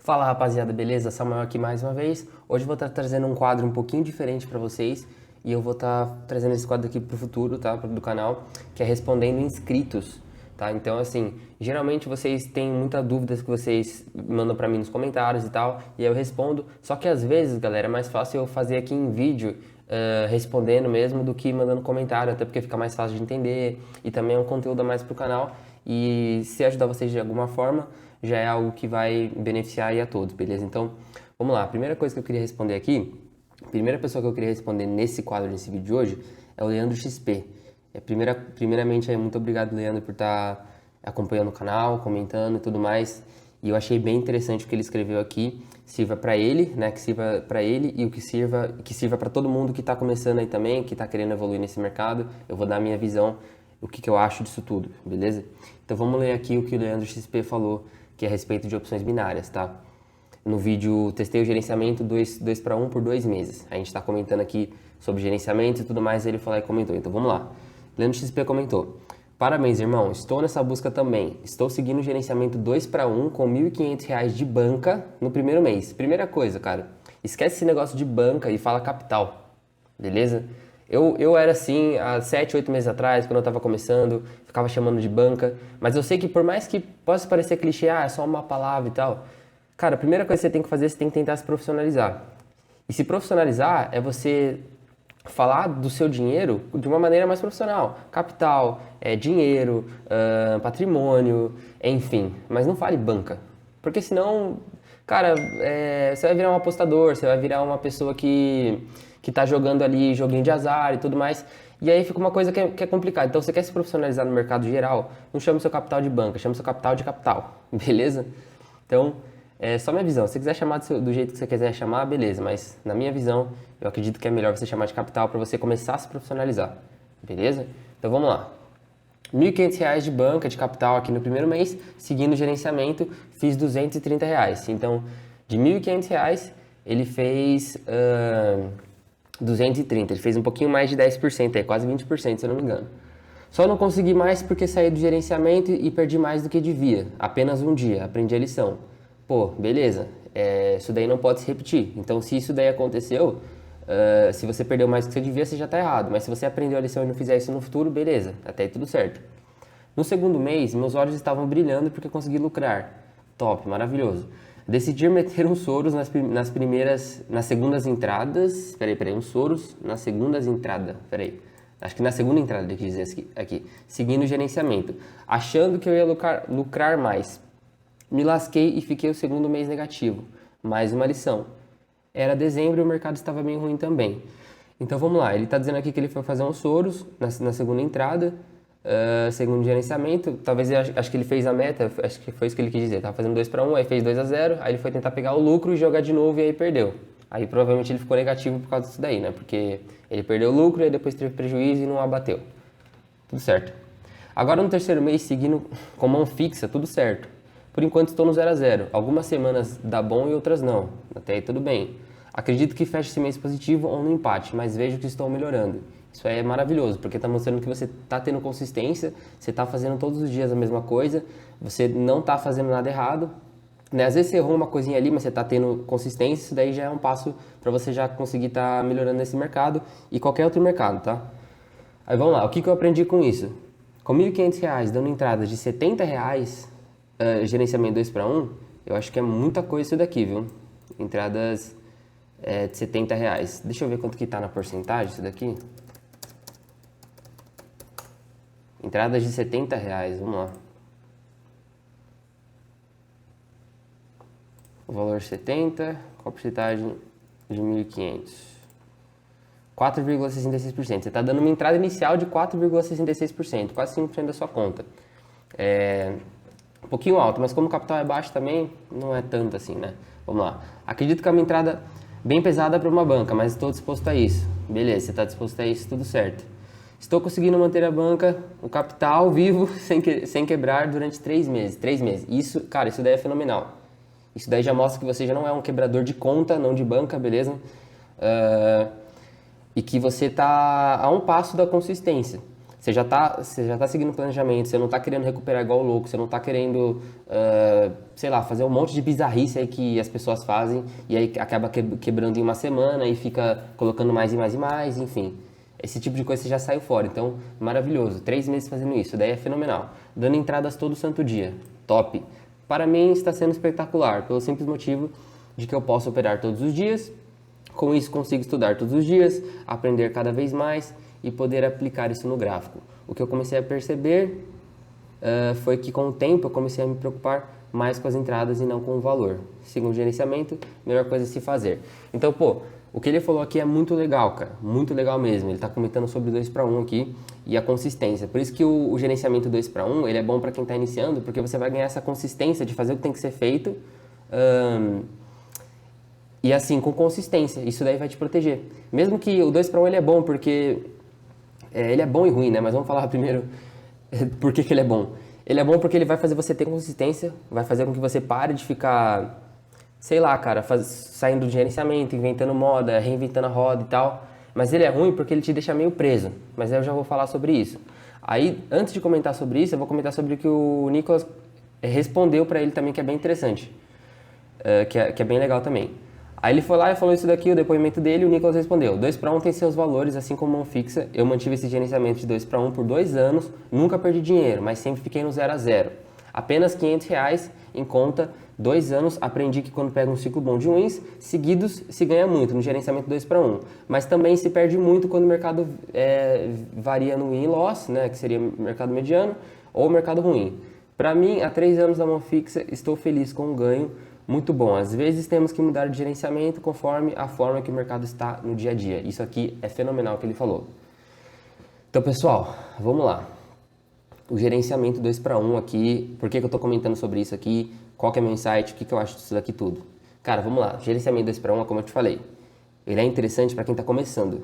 Fala rapaziada, beleza? Samuel aqui mais uma vez. Hoje eu vou estar trazendo um quadro um pouquinho diferente para vocês e eu vou estar trazendo esse quadro aqui pro futuro, tá? Do canal, que é respondendo inscritos, tá? Então assim, geralmente vocês têm muitas dúvidas que vocês mandam para mim nos comentários e tal, e aí eu respondo. Só que às vezes, galera, é mais fácil eu fazer aqui em vídeo respondendo mesmo do que mandando comentário, até porque fica mais fácil de entender e também é um conteúdo a mais pro canal. E se ajudar vocês de alguma forma, já é algo que vai beneficiar aí a todos, beleza? Então, vamos lá. A primeira coisa que eu queria responder aqui, a primeira pessoa que eu queria responder nesse quadro, nesse vídeo de hoje, é o Leandro XP. Primeiramente, muito obrigado, Leandro, por estar acompanhando o canal, comentando e tudo mais. E eu achei bem interessante o que ele escreveu aqui. Sirva para ele, né? Que sirva para ele e o que sirva para todo mundo que está começando aí também, que está querendo evoluir nesse mercado. Eu vou dar a minha visão, o que eu acho disso tudo, beleza? Então vamos ler aqui o que o Leandro XP falou, que é a respeito de opções binárias, tá? No vídeo testei o gerenciamento 2 para 1 por 2 meses. A gente está comentando aqui sobre gerenciamento e tudo mais, ele falou e comentou. Então vamos lá. Leandro XP comentou: parabéns, irmão, estou nessa busca também. Estou seguindo o gerenciamento 2 para 1 com R$ 1.500 de banca no primeiro mês. Primeira coisa, cara, esquece esse negócio de banca e fala capital, beleza? Eu era assim há 7, 8 meses atrás, quando eu estava começando, ficava chamando de banca, mas eu sei que por mais que possa parecer clichê, é só uma palavra e tal, cara, a primeira coisa que você tem que fazer, você tem que tentar se profissionalizar. E se profissionalizar é você falar do seu dinheiro de uma maneira mais profissional. Capital, dinheiro, patrimônio, enfim, mas não fale banca, porque senão, cara, você vai virar um apostador, você vai virar uma pessoa que tá jogando ali joguinho de azar e tudo mais, e aí fica uma coisa que é complicada. Então, você quer se profissionalizar no mercado geral, não chame seu capital de banca, chame seu capital de capital, beleza? Então, é só minha visão. Se você quiser chamar do jeito que você quiser chamar, beleza, mas na minha visão, eu acredito que é melhor você chamar de capital para você começar a se profissionalizar, beleza? Então, vamos lá. R$ 1.500 de banca, de capital aqui no primeiro mês, seguindo o gerenciamento, fiz R$ 230. Então, de R$ 1.500, ele fez 230, ele fez um pouquinho mais de 10%, quase 20%, se eu não me engano. Só não consegui mais porque saí do gerenciamento e perdi mais do que devia. Apenas um dia, aprendi a lição. Pô, beleza, isso daí não pode se repetir. Então, se isso daí aconteceu, se você perdeu mais do que você devia, você já está errado. Mas se você aprendeu a lição e não fizer isso no futuro, beleza, até aí tudo certo. No segundo mês, meus olhos estavam brilhando porque consegui lucrar. Top, maravilhoso. Decidi meter uns soros nas segundas entradas. Peraí, uns soros nas segundas entradas. Peraí. Acho que na segunda entrada ele quis dizer aqui. Seguindo o gerenciamento. Achando que eu ia lucrar mais. Me lasquei e fiquei o segundo mês negativo. Mais uma lição. Era dezembro e o mercado estava bem ruim também. Então vamos lá. Ele está dizendo aqui que ele foi fazer uns soros na segunda entrada. Segundo gerenciamento, talvez acho que ele fez a meta, acho que foi isso que ele quis dizer, tava fazendo 2 para 1, aí fez 2-0, aí ele foi tentar pegar o lucro e jogar de novo e aí perdeu. Aí provavelmente ele ficou negativo por causa disso daí, né? Porque ele perdeu o lucro e aí depois teve prejuízo e não abateu. Tudo certo. Agora no terceiro mês, seguindo com mão fixa, tudo certo. Por enquanto estou no 0-0. Algumas semanas dá bom e outras não. Até aí tudo bem. Acredito que feche esse mês positivo ou no empate, mas vejo que estou melhorando. Isso aí é maravilhoso, porque está mostrando que você está tendo consistência, você está fazendo todos os dias a mesma coisa, você não está fazendo nada errado, né? Às vezes você errou uma coisinha ali, mas você está tendo consistência, isso daí já é um passo para você já conseguir estar melhorando nesse mercado e qualquer outro mercado, tá? Aí vamos lá, o que eu aprendi com isso? Com R$ 1.500 dando entrada de R$ 70, gerenciamento 2 para 1, eu acho que é muita coisa isso daqui, viu? Entradas de R$ 70. Deixa eu ver quanto que tá na porcentagem isso daqui. Entradas de R$ 70, vamos lá. O valor 70, qual a porcentagem de 1.500? 4,66%. Você está dando uma entrada inicial de 4,66%, quase 5% da sua conta. Um pouquinho alto, mas como o capital é baixo também, não é tanto assim, né? Vamos lá. Acredito que é uma entrada bem pesada para uma banca, mas estou disposto a isso. Beleza, você está disposto a isso, tudo certo. Estou conseguindo manter a banca, o capital vivo, sem quebrar durante 3 meses. 3 meses. Isso, cara, isso daí é fenomenal. Isso daí já mostra que você já não é um quebrador de conta, não de banca, beleza? E que você está a um passo da consistência. você já tá seguindo o planejamento, você não tá querendo recuperar igual louco, você não tá querendo, sei lá, fazer um monte de bizarrice aí que as pessoas fazem e aí acaba quebrando em uma semana e fica colocando mais e mais e mais, enfim. Esse tipo de coisa você já saiu fora, então maravilhoso. 3 meses fazendo isso, daí é fenomenal. Dando entradas todo santo dia, top. Para mim está sendo espetacular, pelo simples motivo de que eu posso operar todos os dias, com isso consigo estudar todos os dias, aprender cada vez mais e poder aplicar isso no gráfico. O que eu comecei a perceber foi que com o tempo eu comecei a me preocupar mais com as entradas e não com o valor. Segundo o gerenciamento, melhor coisa a se fazer. Então, pô, o que ele falou aqui é muito legal, cara, muito legal mesmo. Ele está comentando sobre 2 para 1 aqui e a consistência. Por isso que o gerenciamento 2 para 1 ele é bom para quem está iniciando, porque você vai ganhar essa consistência de fazer o que tem que ser feito e assim, com consistência. Isso daí vai te proteger. Mesmo que o 2 para 1 ele é bom, porque ele é bom e ruim, né? Mas vamos falar primeiro por que ele é bom. Ele é bom porque ele vai fazer você ter consistência, vai fazer com que você pare de ficar, sei lá, cara, saindo do gerenciamento, inventando moda, reinventando a roda e tal. Mas ele é ruim porque ele te deixa meio preso. Mas eu já vou falar sobre isso. Aí, antes de comentar sobre isso, eu vou comentar sobre o que o Nicolas respondeu para ele também, que é bem interessante. Que é bem legal também. Aí ele foi lá e falou isso daqui, o depoimento dele, e o Nicolas respondeu: 2 para 1 tem seus valores, assim como mão fixa. Eu mantive esse gerenciamento de 2 para 1 por 2 anos, nunca perdi dinheiro, mas sempre fiquei no 0 a 0. Apenas R$ 500 em conta, 2 anos, aprendi que quando pega um ciclo bom de wins seguidos, se ganha muito no gerenciamento 2 para 1. Mas também se perde muito quando o mercado varia no win e loss, né, que seria mercado mediano, ou mercado ruim. Para mim, há 3 anos da mão fixa, estou feliz com o ganho. Muito bom. Às vezes temos que mudar de gerenciamento conforme a forma que o mercado está no dia a dia. Isso aqui é fenomenal que ele falou. Então, pessoal, vamos lá. O gerenciamento 2 para 1 aqui, por que eu estou comentando sobre isso aqui, qual que é meu insight, o que eu acho disso daqui tudo. Cara, vamos lá. Gerenciamento 2 para 1, como eu te falei, ele é interessante para quem está começando,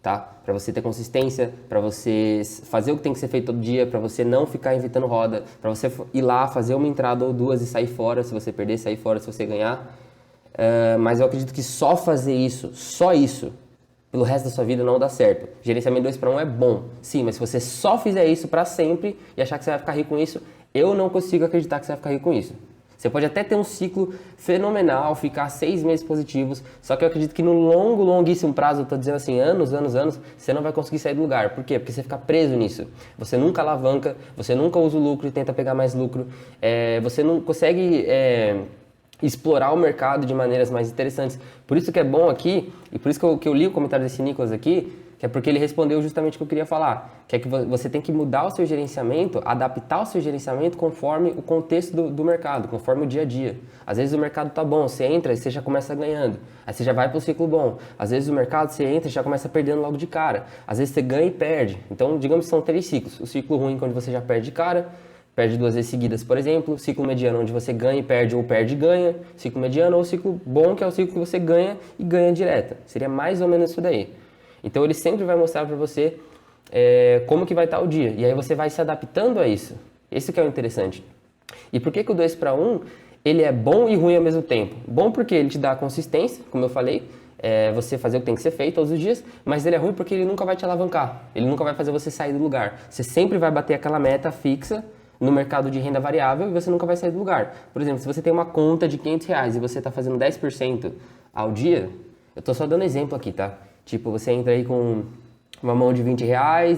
tá? Para você ter consistência, para você fazer o que tem que ser feito todo dia, para você não ficar inventando roda, para você ir lá, fazer uma entrada ou duas e sair fora, se você perder, sair fora se você ganhar. Mas eu acredito que só fazer isso, só isso, pelo resto da sua vida não dá certo. Gerenciamento 2 para 1 é bom, sim, mas se você só fizer isso para sempre e achar que você vai ficar rico com isso, eu não consigo acreditar que você vai ficar rico com isso. Você pode até ter um ciclo fenomenal, ficar 6 meses positivos, só que eu acredito que no longuíssimo prazo, eu estou dizendo assim, anos, você não vai conseguir sair do lugar. Por quê? Porque você fica preso nisso. Você nunca alavanca, você nunca usa o lucro e tenta pegar mais lucro, você não consegue explorar o mercado de maneiras mais interessantes. Por isso que é bom aqui, e por isso que eu li o comentário desse Nicolas aqui, que é porque ele respondeu justamente o que eu queria falar, que é que você tem que mudar o seu gerenciamento, adaptar o seu gerenciamento conforme o contexto do mercado, conforme o dia a dia. Às vezes o mercado tá bom, você entra e você já começa ganhando, aí você já vai para o ciclo bom. Às vezes o mercado você entra e já começa perdendo logo de cara, às vezes você ganha e perde. Então, digamos que são 3 ciclos. O ciclo ruim, quando você já perde de cara, perde 2 vezes seguidas, por exemplo. Ciclo mediano, onde você ganha e perde, ou perde e ganha. Ciclo mediano, ou ciclo bom, que é o ciclo que você ganha e ganha direta. Seria mais ou menos isso daí. Então ele sempre vai mostrar para você como que vai estar o dia. E aí você vai se adaptando a isso. Esse que é o interessante. E por que o 2 para 1 ele é bom e ruim ao mesmo tempo? Bom porque ele te dá consistência, como eu falei, você fazer o que tem que ser feito todos os dias, mas ele é ruim porque ele nunca vai te alavancar. Ele nunca vai fazer você sair do lugar. Você sempre vai bater aquela meta fixa no mercado de renda variável e você nunca vai sair do lugar. Por exemplo, se você tem uma conta de R$ 500 e você está fazendo 10% ao dia, eu estou só dando exemplo aqui, tá? Tipo, você entra aí com uma mão de R$ 20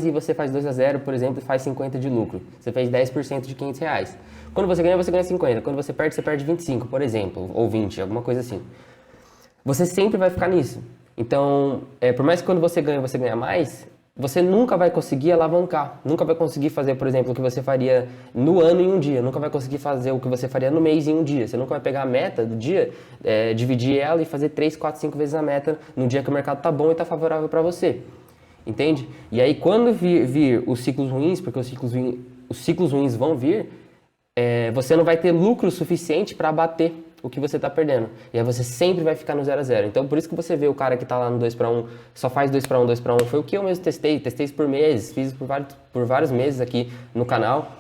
e você faz 2 a 0, por exemplo, e faz 50 de lucro. Você fez 10% de R$ 500. Quando você ganha 50. Quando você perde 25, por exemplo, ou 20, alguma coisa assim. Você sempre vai ficar nisso. Então, por mais que quando você ganha mais, você nunca vai conseguir alavancar. Nunca vai conseguir fazer, por exemplo, o que você faria no ano em um dia. Nunca vai conseguir fazer o que você faria no mês em um dia. Você nunca vai pegar a meta do dia, dividir ela e fazer 3, 4, 5 vezes a meta no dia que o mercado tá bom e tá favorável para você. Entende? E aí, quando vir os ciclos ruins, porque os ciclos ruins vão vir, você não vai ter lucro suficiente para abater o que você está perdendo. E aí você sempre vai ficar no 0 a 0. Então, por isso que você vê o cara que está lá no 2 para 1, só faz 2 para 1, 2 para 1. Foi o que eu mesmo testei isso por meses, fiz por vários meses aqui no canal.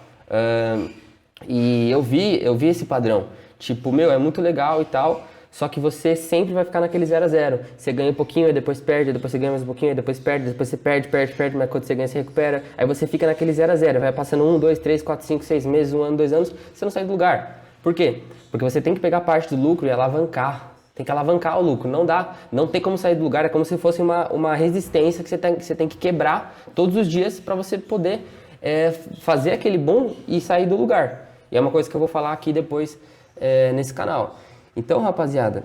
E eu vi esse padrão. Tipo, é muito legal e tal, Só que você sempre vai ficar naquele 0 a 0. Você ganha um pouquinho, aí depois perde, aí depois você ganha mais um pouquinho, aí depois perde, depois você perde, mas quando você ganha, você recupera. Aí você fica naquele 0 a 0. Vai passando 1, 2, 3, 4, 5, 6 meses, 1 ano, 2 anos, você não sai do lugar. Por quê? Porque você tem que pegar parte do lucro e alavancar. Tem que alavancar o lucro. Não dá, não tem como sair do lugar. É como se fosse uma resistência que você tem que quebrar todos os dias para você poder fazer aquele bom e sair do lugar. E é uma coisa que eu vou falar aqui depois nesse canal. Então, rapaziada,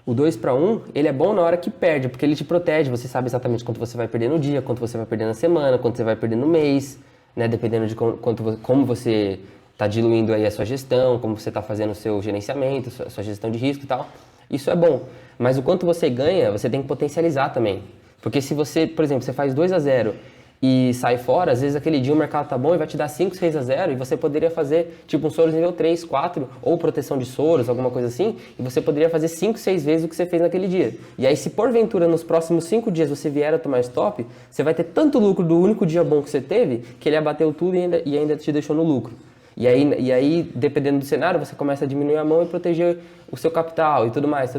o 2 para 1, ele é bom na hora que perde, porque ele te protege, você sabe exatamente quanto você vai perder no dia, quanto você vai perder na semana, quanto você vai perder no mês, né? Dependendo de como você está diluindo aí a sua gestão, como você está fazendo o seu gerenciamento, sua gestão de risco e tal. Isso é bom, mas o quanto você ganha, você tem que potencializar também. Porque se você, por exemplo, você faz 2 a 0 e sai fora, às vezes aquele dia o mercado tá bom e vai te dar 5, 6 a 0 e você poderia fazer tipo um Soros nível 3, 4 ou proteção de Soros, alguma coisa assim, e você poderia fazer 5, 6 vezes o que você fez naquele dia. E aí se porventura nos próximos 5 dias você vier a tomar stop, você vai ter tanto lucro do único dia bom que você teve, que ele abateu tudo e ainda te deixou no lucro. E aí, dependendo do cenário, você começa a diminuir a mão e proteger o seu capital e tudo mais.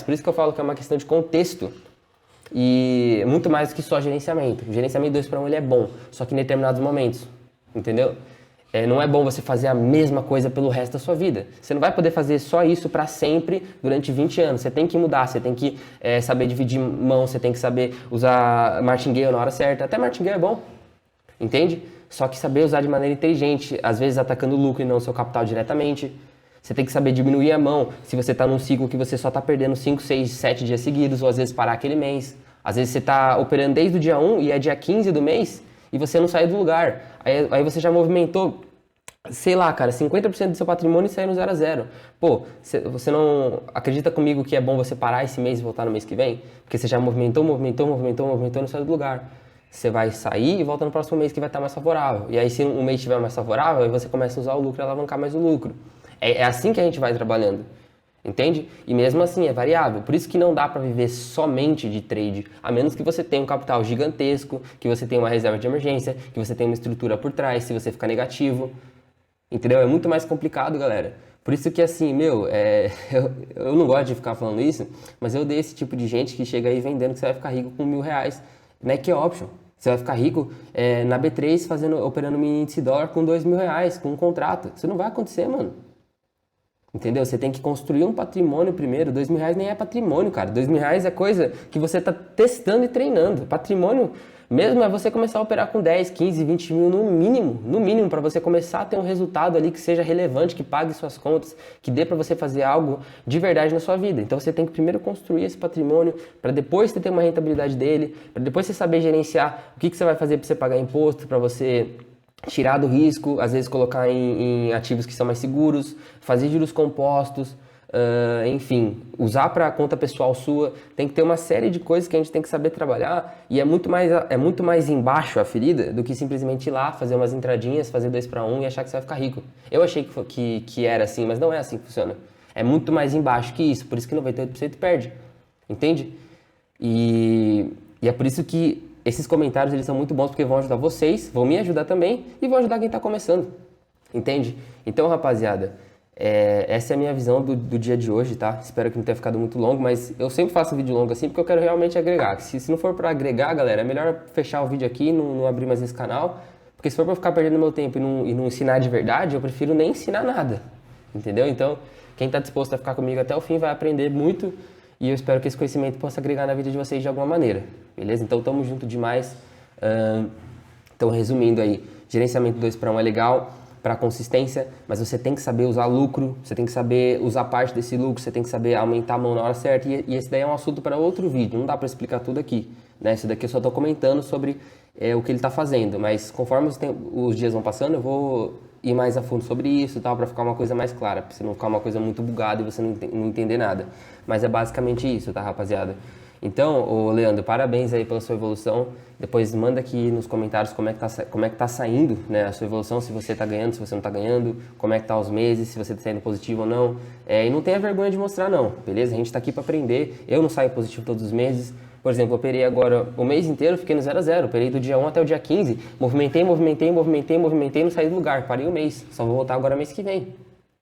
Por isso que eu falo que é uma questão de contexto. E muito mais do que só gerenciamento. O gerenciamento 2 para 1 ele é bom, só que em determinados momentos, entendeu? Não é bom você fazer a mesma coisa pelo resto da sua vida. Você não vai poder fazer só isso para sempre durante 20 anos. Você tem que mudar, você tem que saber dividir mão, você tem que saber usar martingale na hora certa. Até martingale é bom, entende? Só que saber usar de maneira inteligente, às vezes atacando o lucro e não o seu capital diretamente. Você tem que saber diminuir a mão se você está num ciclo que você só está perdendo 5, 6, 7 dias seguidos, ou às vezes parar aquele mês. Às vezes você está operando desde o dia 1 e é dia 15 do mês e você não sai do lugar. Aí você já movimentou, sei lá, cara, 50% do seu patrimônio e sai no 0 a 0. Pô, você não acredita comigo que é bom você parar esse mês e voltar no mês que vem? Porque você já movimentou e não sai do lugar. Você vai sair e volta no próximo mês que vai estar mais favorável. E aí se um mês estiver mais favorável, aí você começa a usar o lucro e alavancar mais o lucro. É assim que a gente vai trabalhando, entende? E mesmo assim é variável. Por isso que não dá para viver somente de trade, a menos que você tenha um capital gigantesco, que você tenha uma reserva de emergência, que você tenha uma estrutura por trás, se você ficar negativo. Entendeu? É muito mais complicado, galera. Por isso que assim, eu não gosto de ficar falando isso, mas eu odeio esse tipo de gente que chega aí vendendo que você vai ficar rico com R$1.000 na Equity Option. Você vai ficar rico na B3 operando mini índice dólar com R$2.000, com um contrato. Isso não vai acontecer, mano. Entendeu? Você tem que construir um patrimônio primeiro. R$2.000 nem é patrimônio, cara. R$2.000 é coisa que você está testando e treinando. Patrimônio mesmo é você começar a operar com 10, 15, 20 mil no mínimo, para você começar a ter um resultado ali que seja relevante, que pague suas contas, que dê para você fazer algo de verdade na sua vida. Então você tem que primeiro construir esse patrimônio, para depois você ter uma rentabilidade dele, para depois você saber gerenciar o que você vai fazer para você pagar imposto, para você tirar do risco, às vezes colocar em ativos que são mais seguros, fazer juros compostos, enfim, usar para a conta pessoal sua. Tem que ter uma série de coisas que a gente tem que saber trabalhar e é muito mais embaixo a ferida do que simplesmente ir lá, fazer umas entradinhas, fazer 2 para 1 e achar que você vai ficar rico. Eu achei que era assim, mas não é assim que funciona. É muito mais embaixo que isso, por isso que 98% perde, entende? E é por isso que esses comentários eles são muito bons porque vão ajudar vocês, vão me ajudar também e vão ajudar quem está começando, entende? Então, rapaziada, essa é a minha visão do dia de hoje, tá? Espero que não tenha ficado muito longo, mas eu sempre faço um vídeo longo assim porque eu quero realmente agregar. Se não for para agregar, galera, é melhor fechar o vídeo aqui e não abrir mais esse canal, porque se for para ficar perdendo meu tempo e não ensinar de verdade, eu prefiro nem ensinar nada, entendeu? Então, quem está disposto a ficar comigo até o fim vai aprender muito e eu espero que esse conhecimento possa agregar na vida de vocês de alguma maneira, beleza? Então, tamo junto demais. Então, resumindo aí, gerenciamento 2 para 1 é legal para consistência, mas você tem que saber usar lucro, você tem que saber usar parte desse lucro, você tem que saber aumentar a mão na hora certa e esse daí é um assunto para outro vídeo, não dá para explicar tudo aqui, né? Isso daqui eu só estou comentando sobre o que ele está fazendo, mas conforme os dias vão passando eu vou ir mais a fundo sobre isso, tal, para ficar uma coisa mais clara, para você não ficar uma coisa muito bugada e você não entender nada. Mas é basicamente isso, tá, rapaziada? Então, Leandro, parabéns aí pela sua evolução. Depois manda aqui nos comentários como é que tá saindo, né, a sua evolução, se você tá ganhando, se você não tá ganhando, como é que tá os meses, se você tá saindo positivo ou não. E não tenha vergonha de mostrar não, beleza? A gente tá aqui para aprender. Eu não saio positivo todos os meses. Por exemplo, eu operei agora o mês inteiro, fiquei no 0 a 0. Operei do dia 1 até o dia 15. Movimentei, não saí do lugar. Parei o mês. Só vou voltar agora mês que vem.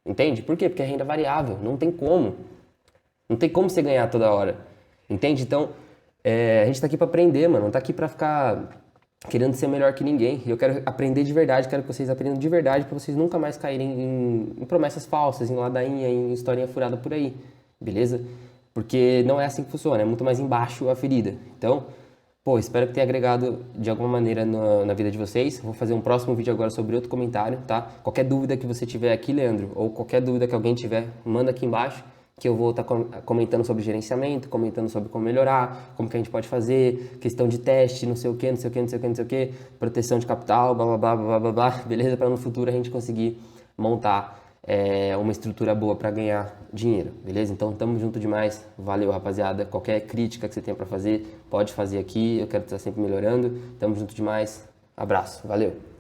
Entende? Por quê? Porque é renda variável. Não tem como. Não tem como você ganhar toda hora, entende? Então, a gente tá aqui pra aprender, mano, não tá aqui pra ficar querendo ser melhor que ninguém. Eu quero aprender de verdade, quero que vocês aprendam de verdade pra vocês nunca mais caírem em promessas falsas, em ladainha, em historinha furada por aí, beleza? Porque não é assim que funciona, é muito mais embaixo a ferida. Então, pô, espero que tenha agregado de alguma maneira na vida de vocês. Vou fazer um próximo vídeo agora sobre outro comentário, tá? Qualquer dúvida que você tiver aqui, Leandro, ou qualquer dúvida que alguém tiver, manda aqui embaixo, que eu vou estar comentando sobre gerenciamento, comentando sobre como melhorar, como que a gente pode fazer, questão de teste, não sei o que, não sei o que, não sei o que, não sei o que, proteção de capital, blá, blá, blá, blá, blá, blá, beleza? Para no futuro a gente conseguir montar uma estrutura boa para ganhar dinheiro, beleza? Então, tamo junto demais. Valeu, rapaziada. Qualquer crítica que você tenha para fazer, pode fazer aqui. Eu quero estar sempre melhorando. Tamo junto demais. Abraço. Valeu.